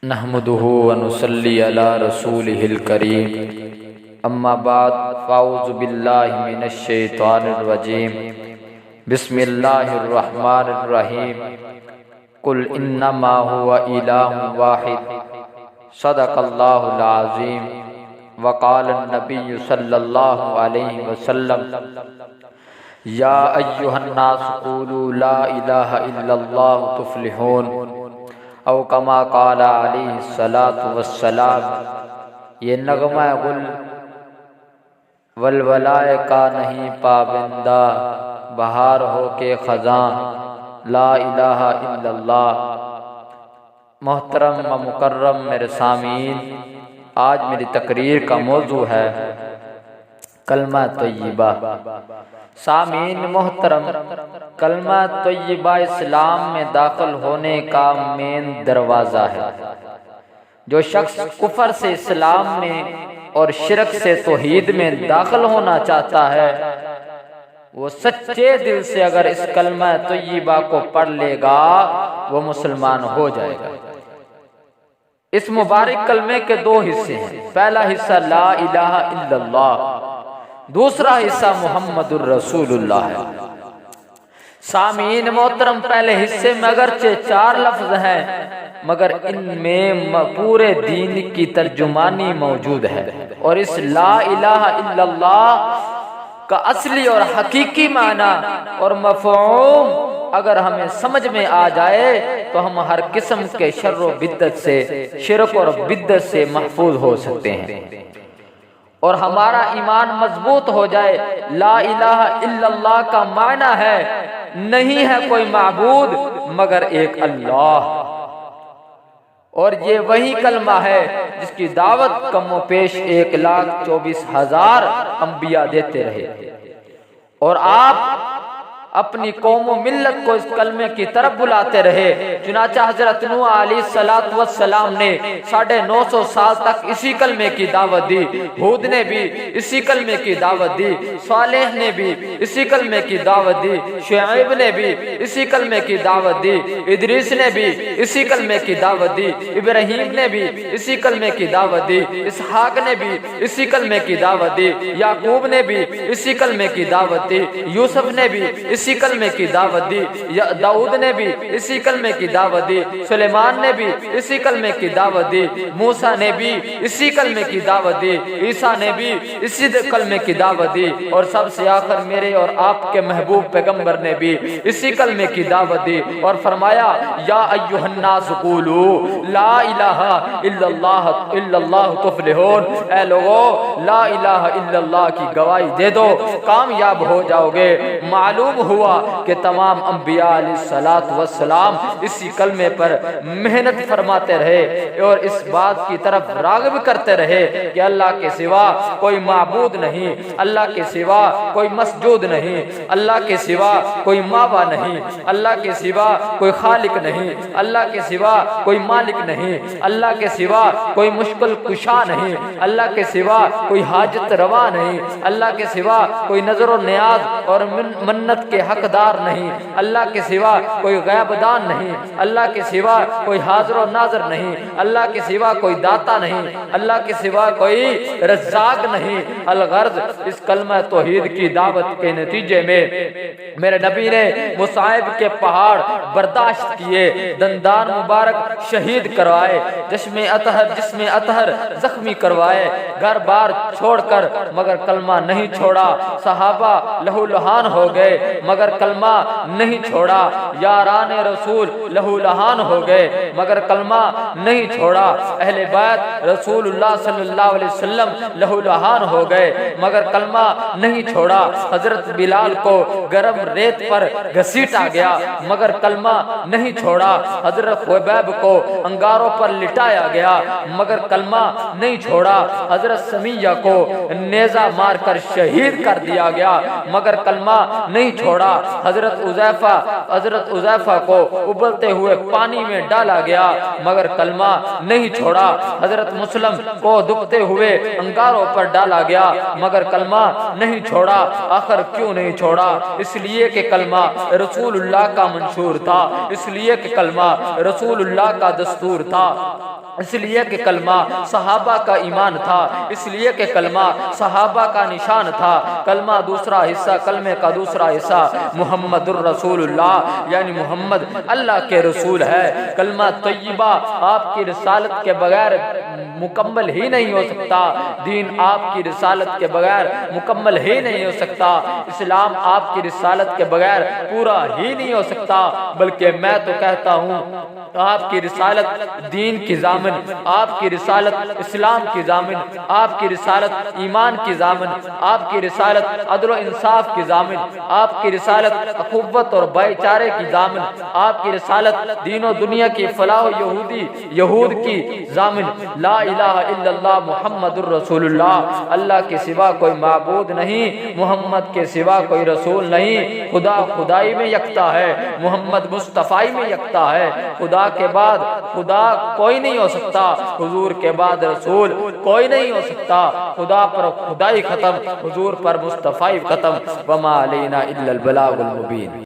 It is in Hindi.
नहमदुहु व नुसल्ली अला रसूलिहिल करीम अम्मा बाद फ़ाऊज़ु बिल्लाहि मिनश शैतानिर रजीम बिस्मिल्लाहिर रहमानिर रहीम कुल इन्नमा हुवा इलाहुन वाहिद सदक़ल्लाहुल अज़ीम व क़ालन नबिय्यु सल्लल्लाहु अलैहि वसल्लम या अय्युहन्नास क़ूलू ला इलाहा इल्लल्लाहु तुफ़्लिहून औ कमा क़ाला अलैहिस्सलातु वस्सलाम। ये नगमा गुल वलवलाए का नहीं पाबंदा, बहार हो के ख़ज़ां ला इलाहा इल्लल्लाह। मोहतरम व मुकर्रम मेरे सामीन, आज मेरी तकरीर का मौजू है कलमा तय्यबा। सामीन मोहतरम, कलमा तय्यबा इस्लाम में दाखिल होने का मेन दरवाज़ा है। जो शख्स कुफर से इस्लाम में और शिरक से तौहीद में दाखिल होना चाहता है, वो सच्चे दिल से अगर इस कलमा तय्यबा को पढ़ लेगा वो मुसलमान हो जाएगा। इस मुबारक कलमे के दो हिस्से हैं। पहला हिस्सा ला इलाहा इल्लल्लाह, दूसरा हिस्सा मुहम्मदुर रसूलुल्लाह है। सामीन मोहतरम, पहले हिस्से में अगरचे 4 लफ्ज हैं, मगर इनमें पूरे दीन की तर्जुमानी मौजूद है। और इस ला इलाहा इल्लल्लाह का असली और हकीकी माना और मफ़हूम अगर हमें समझ में आ जाए तो हम हर किस्म के शर्र व बिद्दत से, शिरक और बिद्दत से महफूज हो सकते हैं और हमारा ईमान मजबूत हो जाए। ला इलाहा इल्लल्लाह का माना है नहीं है कोई माबूद मगर एक अल्लाह, और ये वही कलमा है जिसकी दावत कमो पेश 1,24,000 अंबिया देते रहे। और आप अपनी कौम व मिल्लत को इस कलमे की तरफ बुलाते रहे। चुनाचा हजरत नूह अलैहिस्सलातु वस्सलाम ने 950 साल तक इसी कलमे की दावत दी। हूद ने भी इसी कलमे की दावत दी, सालेह ने भी इसी कलमे की दावत दी, शुएब ने भी इसी कलमे की दावत दी, इदरीस ने भी इसी कलमे की दावत दी, इब्राहीम ने भी इसी कलमे की दावत दी, इसहाक ने भी इसी कलमे की दावत दी, याकूब ने भी इसी कलमे की दावत दी, यूसुफ ने भी इसी कलमे की दावत दी, दाऊद ने भी इसी कलमे की दावत दी, सुलेमान ने भी इसी कलमे की दावत दी, मूसा ने भी इसी कलमे की दावत दी, ईसा ने भी इसी कलमे की दावत दी, और सबसे आखिर मेरे और आपके महबूब पैगंबर ने भी इसी कलमे की दावत दी और फरमाया या अय्युहन्नास क़ूलू ला इलाहा इल्लल्लाह तुफ़्लिहून। ऐ लोगों, ला इलाहा इल्लल्लाह की गवाही दे दो, कामयाब हो जाओगे। मालूम हुआ कि तमाम अंबिया अलैहिस्सलातु वस्सलाम इसी कलमे पर मेहनत फरमाते रहे और इस बात की तरफ राग़िब करते रहे कि अल्लाह के सिवा कोई माबूद नहीं, अल्लाह के सिवा कोई मसजूद नहीं, अल्लाह के सिवा कोई मावा नहीं, अल्लाह के सिवा कोई खालिक नहीं, अल्लाह के सिवा कोई मालिक नहीं, अल्लाह के सिवा कोई मुश्किल कुशा नहीं, अल्लाह के सिवा कोई हाजत रवा नहीं, अल्लाह के सिवा कोई नजर और नियाज और मन्नत के हकदार नहीं, अल्लाह के सिवा कोई गैबदान नहीं, अल्लाह के सिवा कोई हाजिर और नाज़िर नहीं, अल्लाह के सिवा कोई दाता नहीं, अल्लाह के सिवा कोई रज़्ज़ाक़ नहीं। अलगर्ज़ इस कलमा तौहीद की दावत के नतीजे में मेरे नबी ने मुसाइब के पहाड़ बर्दाश्त किए, दंदान मुबारक शहीद करवाए, जिसमें अतहर जख्मी करवाए, घर बार छोड़कर मगर कलमा नहीं छोड़ा। सहाबा लहूलुहान हो गए मगर कलमा नहीं छोड़ा। यारान रसूल लहूलुहान हो गए मगर कलमा नहीं छोड़ा। अहले बैत रसूलुल्लाह सल्लल्लाहु अलैहि वसल्लम लहूलुहान हो गए मगर कलमा नहीं छोड़ा। हजरत बिलाल को गरम रेत पर घसीटा गया मगर कलमा नहीं छोड़ा। हजरत खुबैब को अंगारों पर लिटाया गया मगर कलमा नहीं छोड़ा। हजरत हजरत समिया को नेजा मारकर शहीद कर दिया गया, मगर कलमा नहीं छोड़ा। हजरत उज़ैफा को उबलते हुए पानी में डाला गया, मगर कलमा नहीं छोड़ा। हजरत मुस्लिम को दुखते हुए अंगारों पर डाला गया, मगर कलमा नहीं छोड़ा। आखिर क्यों नहीं छोड़ा? इसलिए कि कलमा रसूलुल्लाह का मंशूर था, इसलिए कि कलमा रसूलुल्लाह का दस्तूर था, इसलिए कि कलमा सहाबा का ईमान था, इसलिए कि कलमा सहाबा का निशान था। कलमा दूसरा हिस्सा, कलमे का दूसरा हिस्सा मुहम्मदुर रसूलुल्लाह यानी मोहम्मद अल्लाह के रसूल है। कलमा तय्यबा आपकी रिसालत के बगैर मुकम्मल ही नहीं हो सकता। दीन आपकी रिसालत के बगैर मुकम्मल ही नहीं हो सकता। इस्लाम आपकी रिसालत के बगैर पूरा ही नहीं हो सकता। बल्कि मैं तो कहता हूँ आपकी रिसालत दीन की जामिन, आपकी रिसालत इस्लाम की जामिन, आपकी रिसालत ईमान की जामिन, आपकी रिसालत अदल व इंसाफ की जामिन, आपकी रिसालत अखुव्वत और भाईचारे की जामिन, आपकी रिसालत दीन व दुनिया की फलाह यहूद की जामिन। ला इलाहा इल्लल्लाह मुहम्मदुर रसूलुल्लाह, अल्लाह के सिवा कोई माबूद नहीं, मोहम्मद के सिवा कोई रसूल नहीं। खुदा खुदाई में यकता है, मोहम्मद मुस्तफ़ाई में यकता है। खुदा के बाद खुदा कोई नहीं हो सकता, हुजूर के बाद रसूल कोई नहीं हो सकता। खुदा पर खुदाई खत्म, हुजूर पर मुस्तफ़ाई खत्म। वमा अलैना इल्लल बलागुल मुबीन।